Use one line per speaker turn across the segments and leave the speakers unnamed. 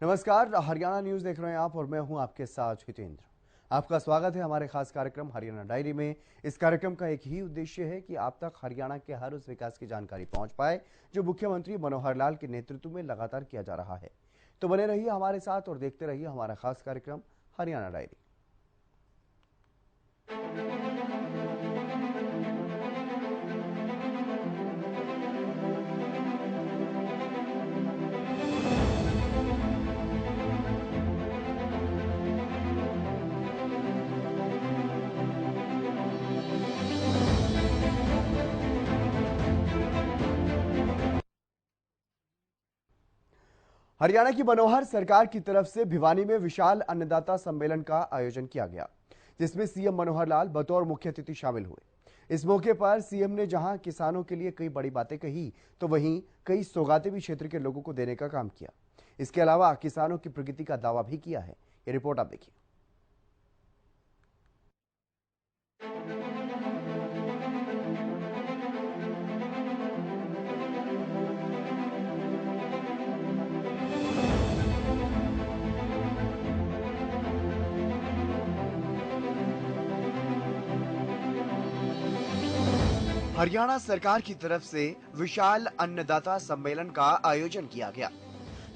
नमस्कार, हरियाणा न्यूज देख रहे हैं आप और मैं हूं आपके साथ हितेंद्र। आपका स्वागत है हमारे खास कार्यक्रम हरियाणा डायरी में। इस कार्यक्रम का एक ही उद्देश्य है कि आप तक हरियाणा के हर उस विकास की जानकारी पहुंच पाए जो मुख्यमंत्री मनोहर लाल के नेतृत्व में लगातार किया जा रहा है। तो बने रहिए हमारे साथ और देखते रहिए हमारा खास कार्यक्रम हरियाणा डायरी। हरियाणा की मनोहर सरकार की तरफ से भिवानी में विशाल अन्नदाता सम्मेलन का आयोजन किया गया, जिसमें सीएम मनोहर लाल बतौर मुख्य अतिथि शामिल हुए। इस मौके पर सीएम ने जहां किसानों के लिए कई बड़ी बातें कही, तो वहीं कई सौगातें भी क्षेत्र के लोगों को देने का काम किया। इसके अलावा किसानों की प्रगति का दावा भी किया है। ये रिपोर्ट आप देखिए। हरियाणा सरकार की तरफ से विशाल अन्नदाता सम्मेलन का आयोजन किया गया।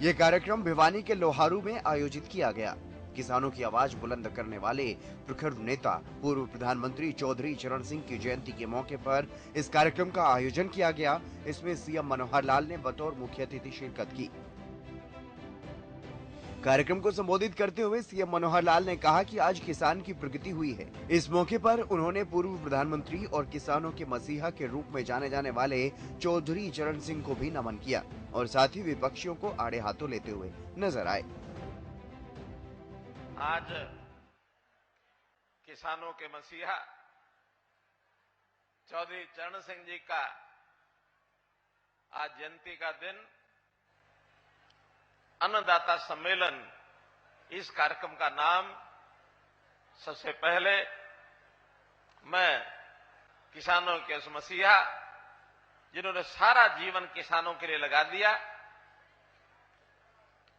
ये कार्यक्रम भिवानी के लोहारू में आयोजित किया गया। किसानों की आवाज बुलंद करने वाले प्रखर नेता पूर्व प्रधानमंत्री चौधरी चरण सिंह की जयंती के मौके पर इस कार्यक्रम का आयोजन किया गया। इसमें सीएम मनोहर लाल ने बतौर मुख्य अतिथि शिरकत की। कार्यक्रम को संबोधित करते हुए सीएम मनोहर लाल ने कहा कि आज किसान की प्रगति हुई है। इस मौके पर उन्होंने पूर्व प्रधानमंत्री और किसानों के मसीहा के रूप में जाने जाने वाले चौधरी चरण सिंह को भी नमन किया और साथ ही विपक्षियों को आड़े हाथों लेते हुए नजर आए।
आज किसानों के मसीहा चौधरी चरण सिंह जी का आज जयंती का दिन, अन्नदाता सम्मेलन, इस कार्यक्रम का नाम सबसे पहले मैं किसानों के उस मसीहा जिन्होंने सारा जीवन किसानों के लिए लगा दिया,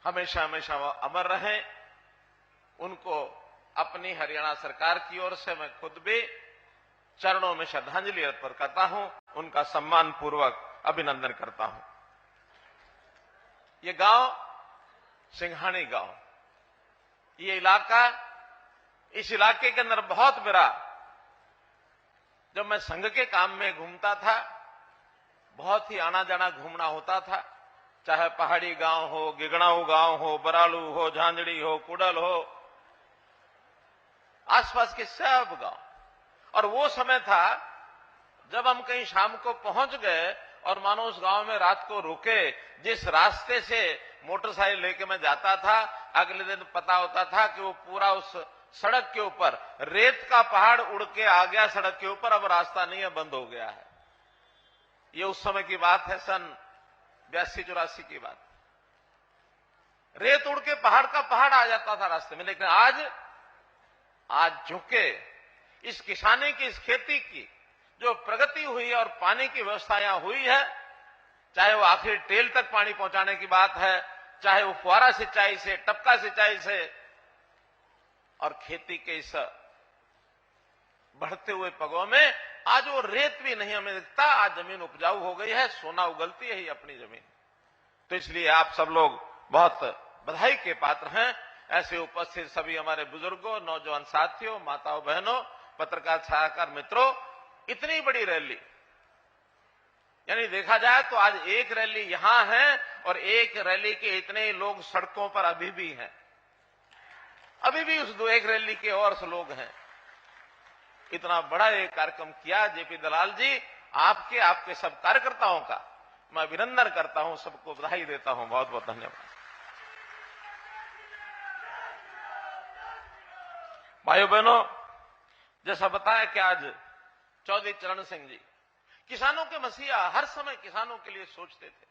हमेशा हमेशा वो अमर रहें, उनको अपनी हरियाणा सरकार की ओर से मैं खुद भी चरणों में श्रद्धांजलि अर्पण करता हूं, उनका सम्मान पूर्वक अभिनंदन करता हूं। ये गांव सिंघानी गांव, ये इलाका, इस इलाके के अंदर बहुत मेरा, जब मैं संघ के काम में घूमता था, बहुत ही आना जाना घूमना होता था, चाहे पहाड़ी गांव हो, गिगड़ाऊ गांव हो, बरालू हो, झांझड़ी हो, कुडल हो, आसपास के सब गांव। और वो समय था जब हम कहीं शाम को पहुंच गए और मानो उस गांव में रात को रुके, जिस रास्ते से मोटरसाइकिल लेके मैं जाता था, अगले दिन पता होता था कि वो पूरा उस सड़क के ऊपर रेत का पहाड़ उड़ के आ गया सड़क के ऊपर, अब रास्ता नहीं है, बंद हो गया है। ये उस समय की बात है, सन 82-84 की बात। रेत उड़ के पहाड़ का पहाड़ आ जाता था रास्ते में। लेकिन आज झुके इस किसानी की, इस खेती की जो प्रगति हुई है और पानी की व्यवस्था यहां हुई है, चाहे वो आखिर टेल तक पानी पहुंचाने की बात है, चाहे वो फुहारा सिंचाई से, टपका सिंचाई से, और खेती के इस बढ़ते हुए पगों में आज वो रेत भी नहीं हमें दिखता। आज जमीन उपजाऊ हो गई है, सोना उगलती है ही अपनी जमीन। तो इसलिए आप सब लोग बहुत बधाई के पात्र हैं। ऐसे उपस्थित सभी हमारे बुजुर्गों, नौजवान साथियों, माताओं बहनों, पत्रकार सलाहकार मित्रों, इतनी बड़ी रैली, यानी देखा जाए तो आज एक रैली यहां है और एक रैली के इतने लोग सड़कों पर अभी भी हैं, अभी भी उस एक रैली के और से लोग हैं। इतना बड़ा एक कार्यक्रम किया जेपी दलाल जी, आपके सब कार्यकर्ताओं का मैं अभिनंदन करता हूं, सबको बधाई देता हूं। बहुत बहुत धन्यवाद। भाइयों बहनों, जैसा बताया कि आज चौधरी चरण सिंह जी किसानों के मसीहा, हर समय किसानों के लिए सोचते थे।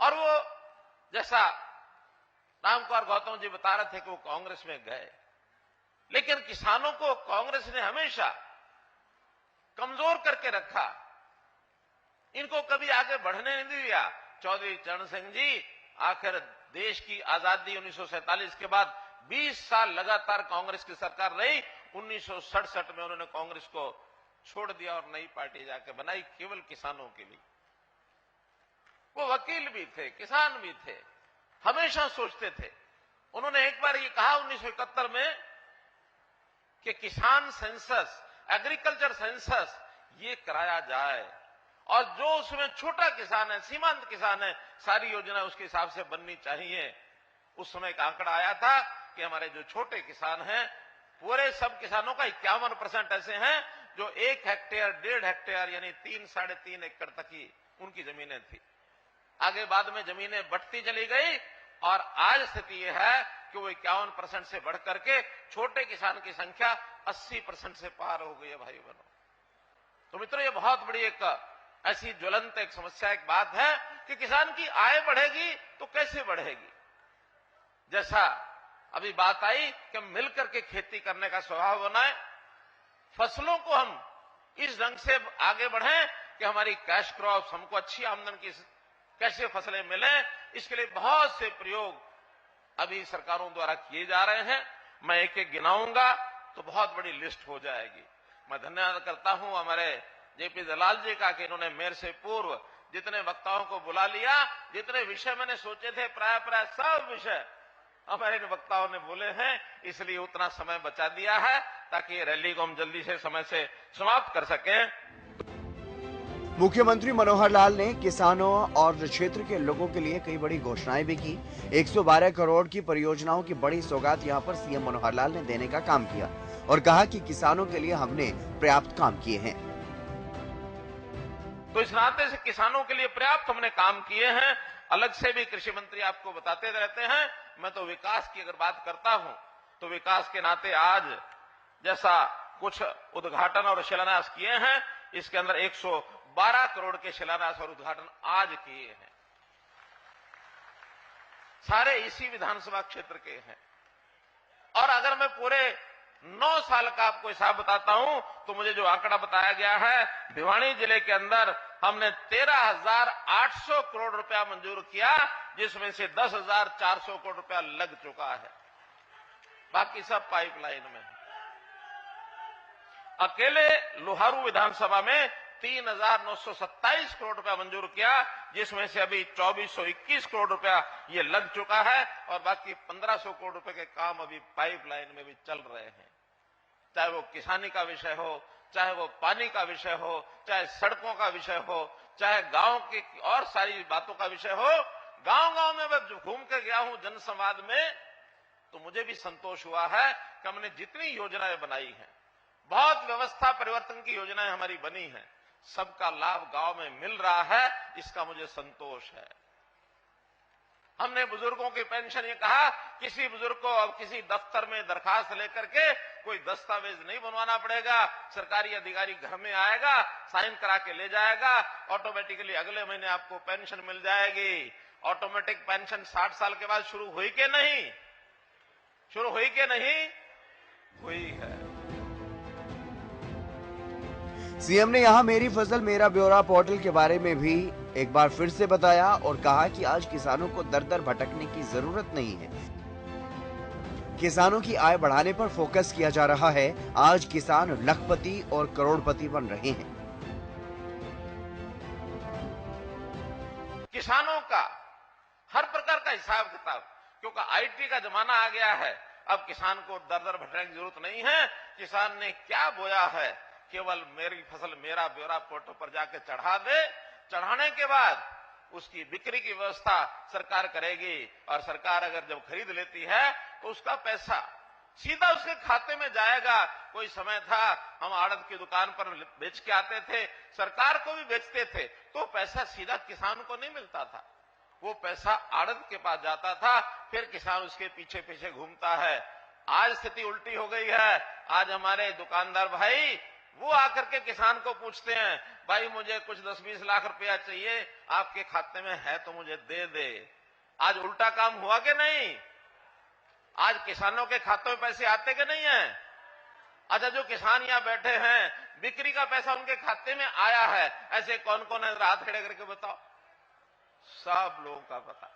और वो जैसा राम कुमार गौतम जी बता रहे थे कि वो कांग्रेस में गए, लेकिन किसानों को कांग्रेस ने हमेशा कमजोर करके रखा, इनको कभी आगे बढ़ने नहीं दिया। चौधरी चरण सिंह जी आखिर देश की आजादी 1947 के बाद 20 साल लगातार कांग्रेस की सरकार रही। 1967 में उन्होंने कांग्रेस को छोड़ दिया और नई पार्टी जाके बनाई केवल किसानों के लिए। वो वकील भी थे, किसान भी थे, हमेशा सोचते थे। उन्होंने एक बार ये कहा 1971 में कि किसान सेंसस, एग्रीकल्चर सेंसस ये कराया जाए और जो उसमें छोटा किसान है, सीमांत किसान है, सारी योजना उसके हिसाब से बननी चाहिए। उस समय का आंकड़ा आया था कि हमारे जो छोटे किसान हैं, पूरे सब किसानों का 51% ऐसे हैं जो 1 हेक्टेयर, 1.5 हेक्टेयर यानी 3, 3.5 एकड़ तक ही उनकी जमीनें थी। आगे बाद में जमीनें बढ़ती चली गई और आज स्थिति यह है कि वो 51% से बढ़कर के छोटे किसान की संख्या 80% से पार हो गई है। भाई बहनों, तो मित्रों, ये बहुत बड़ी एक ऐसी ज्वलंत एक समस्या, एक बात है कि किसान की आय बढ़ेगी तो कैसे बढ़ेगी। जैसा अभी बात आई कि हम मिलकर के खेती करने का स्वभाव बनाएं, फसलों को हम इस ढंग से आगे बढ़ें कि हमारी कैश क्रॉप्स, हमको अच्छी आमदन की कैसे फसलें मिलें, इसके लिए बहुत से प्रयोग अभी सरकारों द्वारा किए जा रहे हैं। मैं एक एक गिनाऊंगा तो बहुत बड़ी लिस्ट हो जाएगी। मैं धन्यवाद करता हूं हमारे जेपी दलाल जी का कि इन्होंने मेरे से पूर्व जितने वक्ताओं को बुला लिया, जितने विषय मैंने सोचे थे प्राय सब विषय हमारे इन वक्ताओं ने बोले हैं, इसलिए उतना समय बचा दिया है ताकि रैली को हम जल्दी से समय से समाप्त कर सकें।
मुख्यमंत्री मनोहर लाल ने किसानों और क्षेत्र के लोगों के लिए कई बड़ी घोषणाएं भी की। 112 करोड़ की परियोजनाओं की बड़ी सौगात यहां पर सीएम मनोहर लाल ने देने का काम किया और कहा कि किसानों के लिए हमने पर्याप्त काम किए हैं।
तो इस नाते से किसानों के लिए पर्याप्त हमने काम किए हैं। अलग से भी कृषि मंत्री आपको बताते रहते हैं। मैं तो विकास की अगर बात करता हूं तो विकास के नाते आज जैसा कुछ उद्घाटन और शिलान्यास किए हैं, इसके अंदर 112 करोड़ के शिलान्यास और उद्घाटन आज किए हैं, सारे इसी विधानसभा क्षेत्र के हैं। और अगर मैं पूरे 9 साल का आपको हिसाब बताता हूं तो मुझे जो आंकड़ा बताया गया है, भिवानी जिले के अंदर हमने 13,800 करोड़ रुपया मंजूर किया, जिसमें से 10,400 करोड़ रुपया लग चुका है, बाकी सब पाइपलाइन में है। अकेले लोहारू विधानसभा में 3,927 करोड़ रुपया मंजूर किया, जिसमें से अभी 2,421 करोड़ रुपया ये लग चुका है और बाकी 1,500 करोड़ रुपए के काम अभी पाइपलाइन में भी चल रहे हैं। चाहे वो किसानी का विषय हो, चाहे वो पानी का विषय हो, चाहे सड़कों का विषय हो, चाहे गांव की और सारी बातों का विषय हो। गांव-गांव में मैं घूम कर गया हूं जनसंवाद में, तो मुझे भी संतोष हुआ है कि हमने जितनी योजनाएं बनाई हैं, बहुत व्यवस्था परिवर्तन की योजनाएं हमारी बनी हैं, सबका लाभ गांव में मिल रहा है, इसका मुझे संतोष है। हमने बुजुर्गों की पेंशन, ये कहा किसी बुजुर्ग को अब किसी दफ्तर में दरखास्त लेकर के कोई दस्तावेज नहीं बनवाना पड़ेगा, सरकारी अधिकारी घर में आएगा, साइन करा के ले जाएगा, ऑटोमेटिकली अगले महीने आपको पेंशन मिल जाएगी। ऑटोमेटिक पेंशन 60 साल के बाद शुरू हुई कि नहीं? शुरू हुई कि नहीं हुई है।
सीएम ने यहां मेरी फसल मेरा ब्यौरा पोर्टल के बारे में भी एक बार फिर से बताया और कहा कि आज किसानों को दर दर भटकने की जरूरत नहीं है। किसानों की आय बढ़ाने पर फोकस किया जा रहा है। आज किसान लखपति और करोड़पति बन रहे हैं।
किसानों का हर प्रकार का हिसाब किताब, क्योंकि आईटी का जमाना आ गया है, अब किसान को दर दर भटकने की जरूरत नहीं है। किसान ने क्या बोया है, केवल मेरी फसल मेरा ब्यौरा पोर्टल पर जाके चढ़ा दे, चढ़ाने के बाद उसकी बिक्री की व्यवस्था सरकार करेगी और सरकार अगर जब खरीद लेती है तो उसका पैसा सीधा उसके खाते में जाएगा। कोई समय था हम आड़त की दुकान पर बेच के आते थे, सरकार को भी बेचते थे, तो पैसा सीधा किसान को नहीं मिलता था, वो पैसा आड़त के पास जाता था, फिर किसान उसके पीछे पीछे घूमता है। आज स्थिति उल्टी हो गई है। आज हमारे दुकानदार भाई वो आकर के किसान को पूछते हैं, भाई मुझे कुछ 10-20 लाख रुपया चाहिए, आपके खाते में है तो मुझे दे दे। आज उल्टा काम हुआ कि नहीं? आज किसानों के खातों में पैसे आते कि नहीं है? अच्छा, जो किसान यहां बैठे हैं, बिक्री का पैसा उनके खाते में आया है, ऐसे कौन कौन है? रात खड़े करके बताओ, सब लोगों का पता।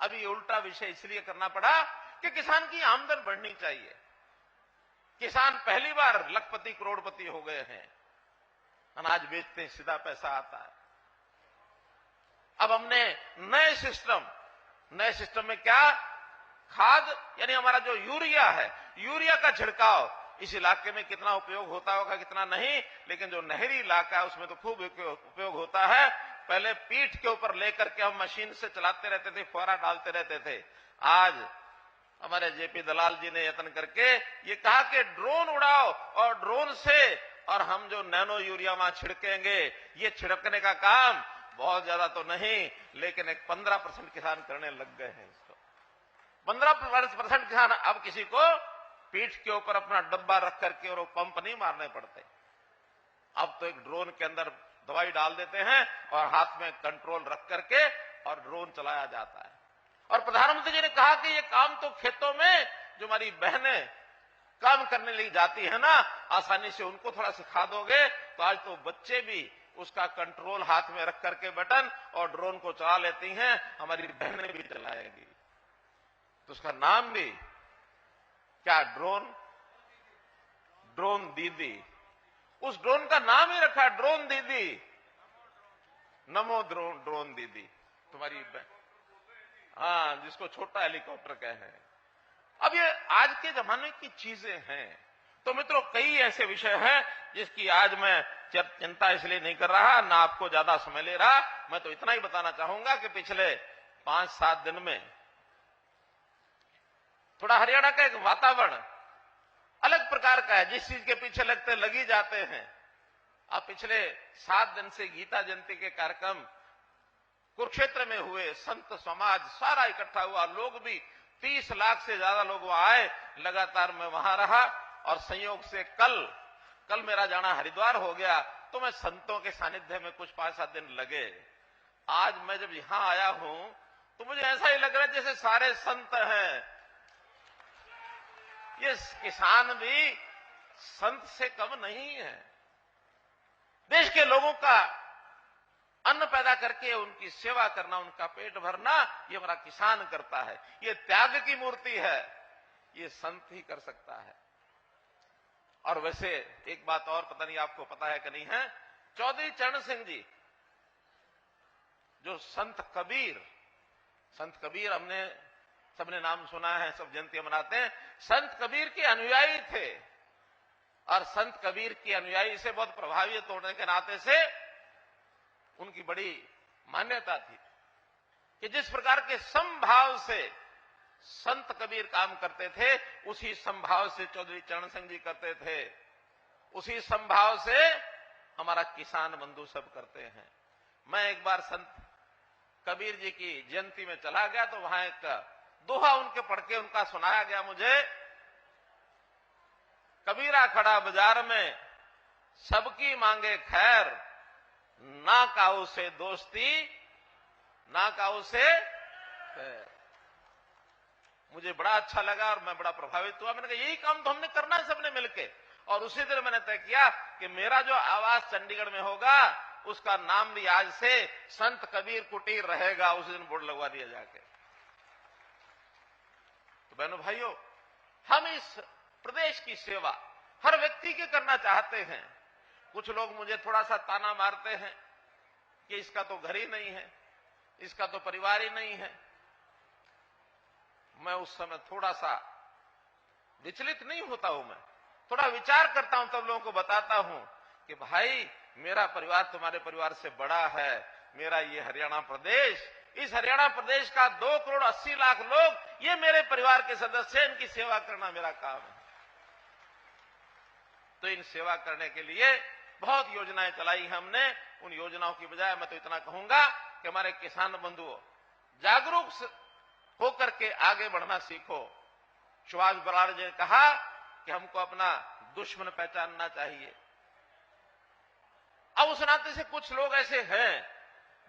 अभी ये उल्टा विषय इसलिए करना पड़ा कि किसान की आमदन बढ़नी चाहिए। किसान पहली बार लखपति करोड़पति हो गए हैं, अनाज बेचते हैं, सीधा पैसा आता है। अब हमने नए सिस्टम में क्या, खाद यानी हमारा जो यूरिया है, यूरिया का छिड़काव इस इलाके में कितना उपयोग होता होगा कितना नहीं, लेकिन जो नहरी इलाका है उसमें तो खूब उपयोग होता है। पहले पीठ के ऊपर लेकर के हम मशीन से चलाते रहते थे, फुहारा डालते रहते थे। आज हमारे जेपी दलाल जी ने यत्न करके ये कहा कि ड्रोन उड़ाओ और ड्रोन से और हम जो नैनो यूरिया वहां छिड़केंगे, ये छिड़कने का काम बहुत ज्यादा तो नहीं, लेकिन एक 15% किसान करने लग गए हैं इसको। 15% किसान अब किसी को पीठ के ऊपर अपना डब्बा रख करके और वो पंप नहीं मारने पड़ते। अब तो एक ड्रोन के अंदर दवाई डाल देते हैं और हाथ में कंट्रोल रख करके और ड्रोन चलाया जाता है। और प्रधानमंत्री जी ने कहा कि ये काम तो खेतों में जो हमारी बहनें काम करने लगी जाती है ना, आसानी से उनको थोड़ा सिखा दोगे तो आज तो बच्चे भी उसका कंट्रोल हाथ में रख करके बटन और ड्रोन को चला लेती हैं, हमारी बहनें भी चलाएंगी। तो उसका नाम भी क्या, ड्रोन दीदी। उस ड्रोन का नाम ही रखा ड्रोन दीदी, नमो ड्रोन दीदी तुम्हारी बहन, हाँ, जिसको छोटा हेलीकॉप्टर कहे हैं। अब ये आज के जमाने की चीजें हैं। तो मित्रों, कई ऐसे विषय हैं जिसकी आज मैं चिंता इसलिए नहीं कर रहा, ना आपको ज्यादा समय ले रहा। मैं तो इतना ही बताना चाहूंगा कि पिछले 5-7 दिन में थोड़ा हरियाणा का एक वातावरण अलग प्रकार का है। जिस चीज के पीछे लगते लगी जाते हैं। अब पिछले 7 दिन से गीता जयंती के कार्यक्रम कुरुक्षेत्र में हुए, संत समाज सारा इकट्ठा हुआ, लोग भी 30 लाख से ज्यादा लोग वहां आए। लगातार मैं वहां रहा और संयोग से कल मेरा जाना हरिद्वार हो गया, तो मैं संतों के सानिध्य में कुछ 5-7 दिन लगे। आज मैं जब यहां आया हूं तो मुझे ऐसा ही लग रहा है जैसे सारे संत हैं। ये किसान भी संत से कम नहीं है। देश के लोगों का अन्न पैदा करके उनकी सेवा करना, उनका पेट भरना, ये हमारा किसान करता है। ये त्याग की मूर्ति है, ये संत ही कर सकता है। और वैसे एक बात और, पता नहीं आपको पता है कि नहीं है, चौधरी चरण सिंह जी, जो संत कबीर हमने सबने नाम सुना है, सब जयंती मनाते हैं। संत कबीर के अनुयायी थे और संत कबीर के अनुयायी से बहुत प्रभावित होने के नाते से उनकी बड़ी मान्यता थी कि जिस प्रकार के समभाव से संत कबीर काम करते थे, उसी समभाव से चौधरी चरण सिंह जी करते थे, उसी समभाव से हमारा किसान बंधु सब करते हैं। मैं एक बार संत कबीर जी की जयंती में चला गया तो वहां एक दोहा उनके पढ़ के उनका सुनाया गया मुझे। कबीरा खड़ा बाजार में सबकी मांगे खैर, ना काऊ से दोस्ती ना काऊ से खैर। मुझे बड़ा अच्छा लगा और मैं बड़ा प्रभावित हुआ। मैंने कहा यही काम तो हमने करना है सबने मिलके। और उसी दिन मैंने तय किया कि मेरा जो आवास चंडीगढ़ में होगा उसका नाम भी आज से संत कबीर कुटीर रहेगा। उस दिन बोर्ड लगवा दिया जाके। तो बहनों भाइयों, हम इस प्रदेश की सेवा हर व्यक्ति के करना चाहते हैं। कुछ लोग मुझे थोड़ा सा ताना मारते हैं कि इसका तो घर ही नहीं है, इसका तो परिवार ही नहीं है। मैं उस समय थोड़ा सा विचलित नहीं होता हूं, मैं थोड़ा विचार करता हूं, तब लोगों को बताता हूं कि भाई मेरा परिवार तुम्हारे परिवार से बड़ा है। मेरा ये हरियाणा प्रदेश, इस हरियाणा प्रदेश का 2,80,00,000 लोग ये मेरे परिवार के सदस्य हैं, इनकी सेवा करना मेरा काम है। तो इन सेवा करने के लिए बहुत योजनाएं चलाई हमने। उन योजनाओं की बजाय मैं तो इतना कहूंगा कि हमारे किसान बंधुओं जागरूक होकर के आगे बढ़ना सीखो। सुभाष बराड़ जी ने कहा कि हमको अपना दुश्मन पहचानना चाहिए। अब उस नाते से कुछ लोग ऐसे हैं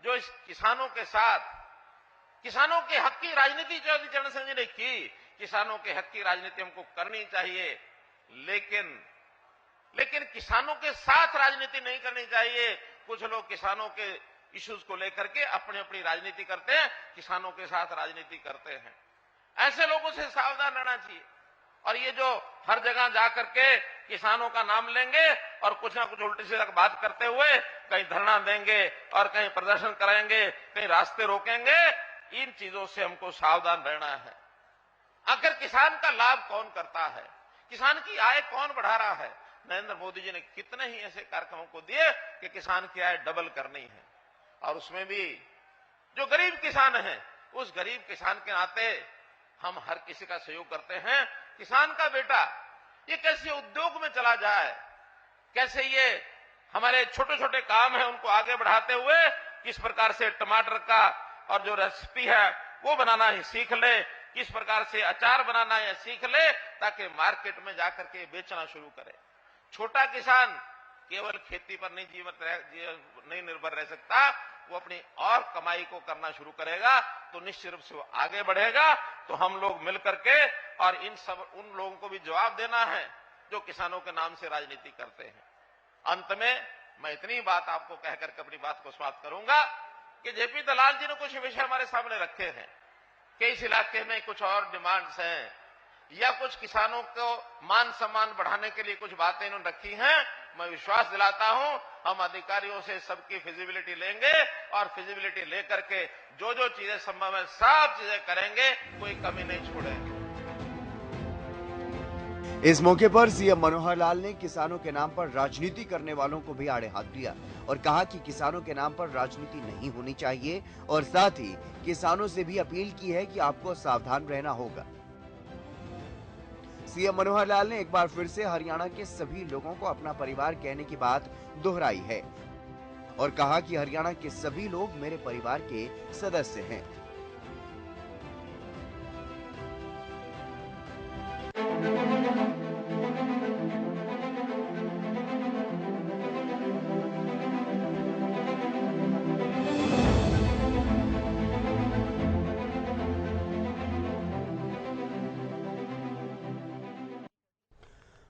जो इस किसानों के साथ, किसानों के हक की राजनीति चौधरी चरण सिंह जी ने की, किसानों के हक की राजनीति हमको करनी चाहिए, लेकिन किसानों के साथ राजनीति नहीं करनी चाहिए। कुछ लोग किसानों के इश्यूज को लेकर के अपनी अपनी राजनीति करते हैं, किसानों के साथ राजनीति करते हैं। ऐसे लोगों से सावधान रहना चाहिए। और ये जो हर जगह जाकर के किसानों का नाम लेंगे और कुछ ना कुछ उल्टी सीधी बात करते हुए कहीं धरना देंगे और कहीं प्रदर्शन कराएंगे, कहीं रास्ते रोकेंगे, इन चीजों से हमको सावधान रहना है। आखिर किसान का लाभ कौन करता है, किसान की आय कौन बढ़ा रहा है? नरेंद्र मोदी जी ने कितने ही ऐसे कार्यक्रमों को दिए कि किसान की आय डबल करनी है। और उसमें भी जो गरीब किसान है, उस गरीब किसान के नाते हम हर किसी का सहयोग करते हैं। किसान का बेटा ये कैसे उद्योग में चला जाए, कैसे ये हमारे छोटे छोटे काम है उनको आगे बढ़ाते हुए किस प्रकार से टमाटर का और जो रेसिपी है वो बनाना ही सीख ले, किस प्रकार से अचार बनाना है सीख ले, ताकि मार्केट में जाकर के बेचना शुरू करे। छोटा किसान केवल खेती पर नहीं निर्भर रह सकता, वो अपनी और कमाई को करना शुरू करेगा तो निश्चित रूप से वो आगे बढ़ेगा। तो हम लोग मिलकर के और उन लोगों को भी जवाब देना है जो किसानों के नाम से राजनीति करते हैं। अंत में मैं इतनी बात आपको कहकर के अपनी बात को समाप्त करूंगा कि जेपी दलाल जी ने कुछ विषय हमारे सामने रखे हैं कि इस इलाके में कुछ और डिमांड्स हैं या कुछ किसानों को मान सम्मान बढ़ाने के लिए कुछ बातें इन्होंने रखी हैं। मैं विश्वास दिलाता हूं हम अधिकारियों से सबकी फिजिबिलिटी लेंगे और फिजिबिलिटी लेकर के जो जो चीजें संभव है सब चीजें करेंगे, कोई कमी नहीं छोड़ेंगे।
इस मौके पर सीएम मनोहर लाल ने किसानों के नाम पर राजनीति करने वालों को भी आड़े हाथ दिया और कहा कि किसानों के नाम पर राजनीति नहीं होनी चाहिए और साथ ही किसानों से भी अपील की है कि आपको सावधान रहना होगा। सीएम मनोहर लाल ने एक बार फिर से हरियाणा के सभी लोगों को अपना परिवार कहने की बात दोहराई है और कहा कि हरियाणा के सभी लोग मेरे परिवार के सदस्य हैं।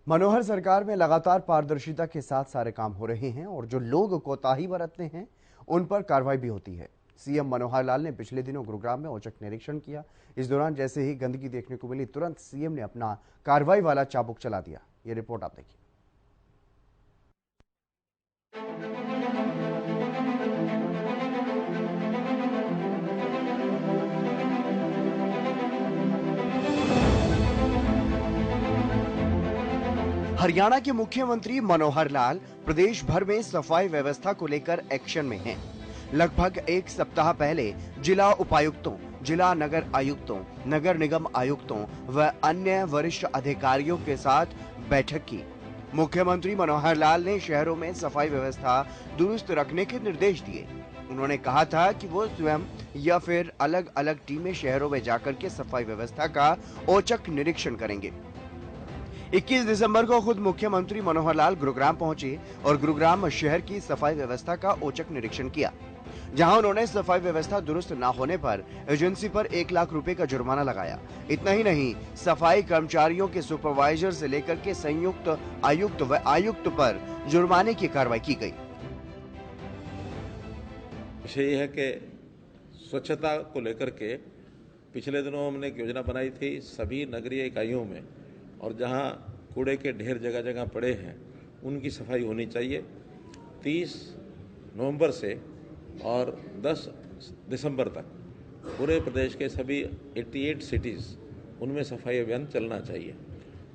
मनोहर सरकार में लगातार पारदर्शिता के साथ सारे काम हो रहे हैं और जो लोग कोताही बरतते हैं उन पर कार्रवाई भी होती है। सीएम मनोहर लाल ने पिछले दिनों गुरुग्राम में औचक निरीक्षण किया। इस दौरान जैसे ही गंदगी देखने को मिली, तुरंत सीएम ने अपना कार्रवाई वाला चाबुक चला दिया। ये रिपोर्ट आप देखिए। हरियाणा के मुख्यमंत्री मनोहर लाल प्रदेश भर में सफाई व्यवस्था को लेकर एक्शन में हैं। लगभग एक सप्ताह पहले जिला उपायुक्तों, जिला नगर आयुक्तों, नगर निगम आयुक्तों व अन्य वरिष्ठ अधिकारियों के साथ बैठक की। मुख्यमंत्री मनोहर लाल ने शहरों में सफाई व्यवस्था दुरुस्त रखने के निर्देश दिए। उन्होंने कहा था कि वो स्वयं या फिर अलग अलग टीमें शहरों में जाकर के सफाई व्यवस्था का औचक निरीक्षण करेंगे। 21 दिसंबर को खुद मुख्यमंत्री मनोहर लाल गुरुग्राम पहुंचे और गुरुग्राम शहर की सफाई व्यवस्था का औचक निरीक्षण किया, जहां उन्होंने सफाई व्यवस्था दुरुस्त न होने पर एजेंसी पर 1 लाख रुपए का जुर्माना लगाया। इतना ही नहीं, सफाई कर्मचारियों के सुपरवाइजर से लेकर के संयुक्त आयुक्त व आयुक्त पर जुर्माने की कार्रवाई की गई।
विषय यह है कि स्वच्छता को लेकर के पिछले दिनों हमने एक योजना बनाई थी सभी नगरीय इकाइयों में, और जहां कूड़े के ढेर जगह जगह पड़े हैं उनकी सफाई होनी चाहिए। 30 नवंबर से और 10 दिसंबर तक पूरे प्रदेश के सभी 88 सिटीज़ उनमें सफाई अभियान चलना चाहिए।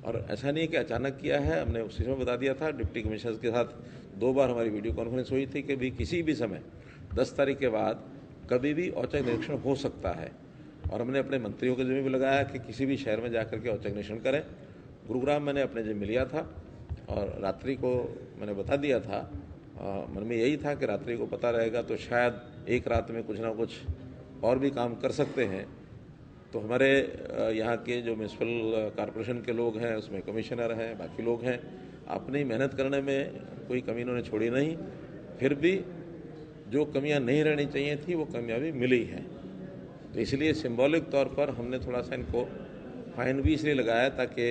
और ऐसा नहीं कि अचानक किया है, हमने उसी समय बता दिया था। डिप्टी कमिश्नर के साथ 2 बार हमारी वीडियो कॉन्फ्रेंस हुई थी कि भी किसी भी समय 10 तारीख के बाद कभी भी औचक निरीक्षण हो सकता है। और हमने अपने मंत्रियों के जिम्मे भी लगाया कि किसी भी शहर में जाकर के औचक निरीक्षण करें। गुरुग्राम मैंने अपने जिम्मे लिया था और रात्रि को मैंने बता दिया था। मन में यही था कि रात्रि को पता रहेगा तो शायद एक रात में कुछ ना कुछ और भी काम कर सकते हैं। तो हमारे यहाँ के जो म्यूनसिपल कॉरपोरेशन के लोग हैं, उसमें कमिश्नर हैं, बाकी लोग हैं, अपनी मेहनत करने में कोई कमी इन्होंने छोड़ी नहीं। फिर भी जो कमियाँ नहीं रहनी चाहिए थी वो कमियाँ भी मिली हैं। तो इसलिए सिंबॉलिक तौर पर हमने थोड़ा सा इनको फाइन भी इसलिए लगाया ताकि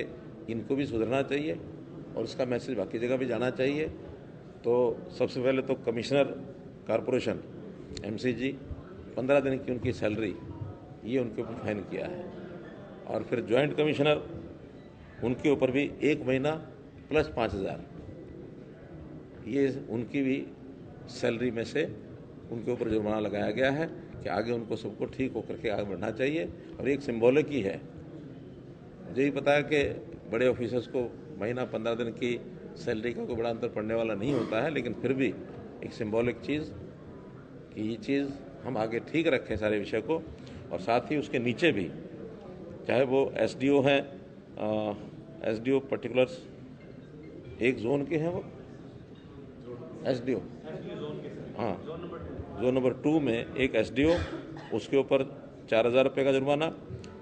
इनको भी सुधरना चाहिए और उसका मैसेज बाकी जगह भी जाना चाहिए। तो सबसे पहले तो कमिश्नर कॉरपोरेशन MCG 15 दिन की उनकी सैलरी, ये उनके ऊपर फाइन किया है। और फिर जॉइंट कमिश्नर, उनके ऊपर भी 1 महीना प्लस 5,000, ये उनकी भी सैलरी में से उनके ऊपर जुर्माना लगाया गया है कि आगे उनको सबको ठीक होकर के आगे बढ़ना चाहिए। और एक सिंबॉलिक ही है, मुझे ही पता है कि बड़े ऑफिसर्स को महीना 15 दिन की सैलरी का कोई बड़ा अंतर पड़ने वाला नहीं होता है, लेकिन फिर भी एक सिंबॉलिक चीज़ कि ये चीज़ हम आगे ठीक रखें सारे विषय को। और साथ ही उसके नीचे भी, चाहे वो SDO हैं, SDO पर्टिकुलर्स एक जोन के हैं, वो SDO, हाँ, जोन नंबर 2 में एक SDO, उसके ऊपर 4,000 रुपये का जुर्माना,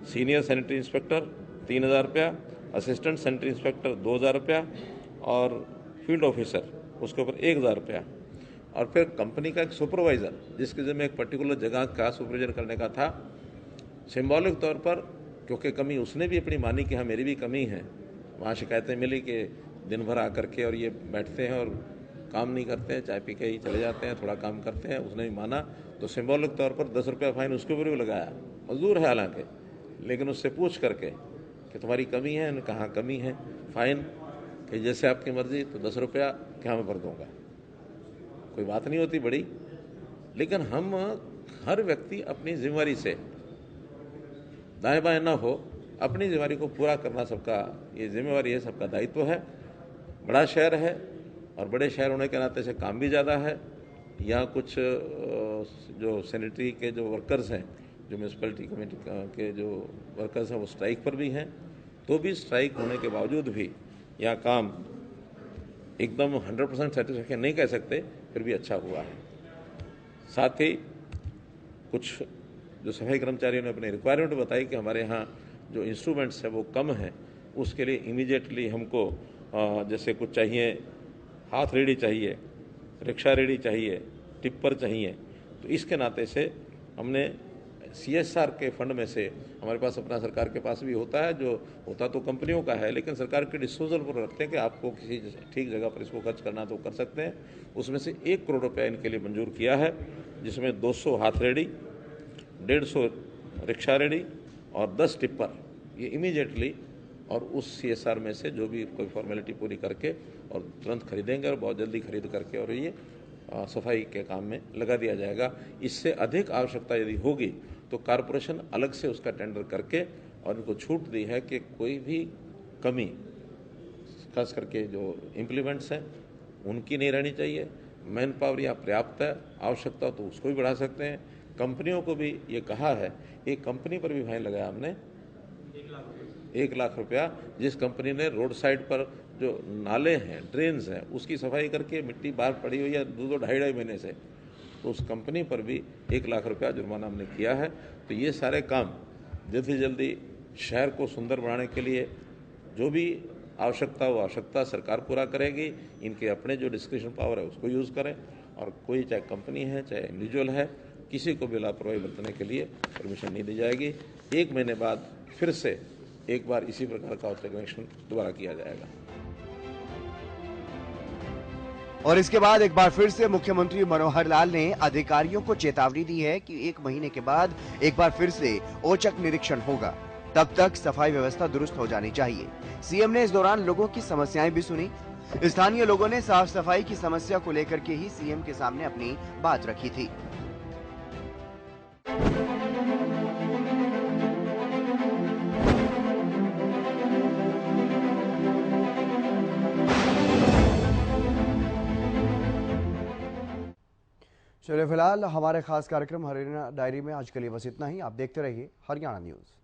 सीनियर सैनिटरी इंस्पेक्टर 3,000 रुपया, असिस्टेंट सैनिटरी इंस्पेक्टर 2,000 रुपया और फील्ड ऑफिसर उसके ऊपर 1,000 रुपया। और फिर कंपनी का एक सुपरवाइज़र, जिसके ज़िम्मे एक पर्टिकुलर जगह का सुपरविजन करने का था, सिंबॉलिक तौर पर, क्योंकि कमी उसने भी अपनी मानी कि हाँ मेरी भी कमी है, वहाँ शिकायतें मिली कि दिन भर आकर के और ये बैठते हैं और काम नहीं करते हैं, चाय पी के ही चले जाते हैं, थोड़ा काम करते हैं, उसने भी माना। तो सिंबॉलिक तौर पर 10 रुपया फाइन उसके ऊपर भी लगाया, मजदूर है हालांकि, लेकिन उससे पूछ करके कि तुम्हारी कमी है, कहाँ कमी है, फाइन कि जैसे आपकी मर्जी, तो 10 रुपया क्या मैं भर दूँगा, कोई बात नहीं होती बड़ी। लेकिन हम हर व्यक्ति अपनी जिम्मेवारी से दाएं बाएं ना हो, अपनी जिम्मेवारी को पूरा करना सबका ये जिम्मेवारी है, सबका दायित्व है। बड़ा शहर है और बड़े शहर होने के नाते से काम भी ज़्यादा है। यहाँ कुछ जो सैनिटरी के जो वर्कर्स हैं, जो म्यूनसिपैलिटी कमेटी के जो वर्कर्स हैं, वो स्ट्राइक पर भी हैं। तो भी स्ट्राइक होने के बावजूद भी यहाँ काम एकदम 100% सेटिस्फैक्शन नहीं कह सकते, फिर भी अच्छा हुआ है। साथ ही कुछ जो सफाई कर्मचारियों ने अपने रिक्वायरमेंट बताई कि हमारे यहाँ जो इंस्ट्रूमेंट्स है वो कम है, उसके लिए इमीडिएटली हमको जैसे कुछ चाहिए, हाथ रेडी चाहिए, रिक्शा रेडी चाहिए, टिप्पर चाहिए। तो इसके नाते से हमने CSR के फंड में से, हमारे पास अपना सरकार के पास भी होता है, जो होता तो कंपनियों का है, लेकिन सरकार के डिस्पोजल पर रखते हैं कि आपको किसी ठीक जगह पर इसको खर्च करना तो कर सकते हैं। उसमें से 1 करोड़ रुपया इनके लिए मंजूर किया है, जिसमें 200 हाथ रेडी, 150 रिक्शा रेडी और 10 टिप्पर, ये इमीडिएटली और उस CSR में से जो भी कोई फॉर्मेलिटी पूरी करके और तुरंत खरीदेंगे और बहुत जल्दी खरीद करके और ये सफाई के काम में लगा दिया जाएगा। इससे अधिक आवश्यकता यदि होगी तो कॉरपोरेशन अलग से उसका टेंडर करके, और इनको छूट दी है कि कोई भी कमी, खास करके जो इम्प्लीमेंट्स हैं उनकी नहीं रहनी चाहिए। मैन पावर यहाँ पर्याप्त है, आवश्यकता तो उसको भी बढ़ा सकते हैं। कंपनियों को भी ये कहा है, एक कंपनी पर भी फाइन लगाया हमने 1 लाख रुपया, जिस कंपनी ने रोड साइड पर जो नाले हैं, ड्रेन्स हैं, उसकी सफाई करके मिट्टी बाहर पड़ी हुई है 2-2 ढाई महीने से, तो उस कंपनी पर भी 1 लाख रुपया जुर्माना हमने किया है। तो ये सारे काम जल्दी से जल्दी शहर को सुंदर बनाने के लिए जो भी आवश्यकता वो आवश्यकता सरकार पूरा करेगी। इनके अपने जो डिस्क्रिप्शन पावर है उसको यूज़ करें, और कोई चाहे कंपनी है चाहे इंडिविजुअल है, किसी को भी लापरवाही बरतने के लिए परमिशन नहीं दी जाएगी। 1 महीने बाद फिर से एक बार इसी प्रकार का ऑब्जर्वेशन दोबारा किया जाएगा।
और इसके बाद एक बार फिर से मुख्यमंत्री मनोहर लाल ने अधिकारियों को चेतावनी दी है कि 1 महीने के बाद एक बार फिर से औचक निरीक्षण होगा, तब तक सफाई व्यवस्था दुरुस्त हो जानी चाहिए। सीएम ने इस दौरान लोगों की समस्याएं भी सुनी। स्थानीय लोगों ने साफ सफाई की समस्या को लेकर के ही सीएम के सामने अपनी बात रखी थी। चलिए फिलहाल हमारे खास कार्यक्रम हरियाणा डायरी में आज के लिए बस इतना ही। आप देखते रहिए हरियाणा न्यूज।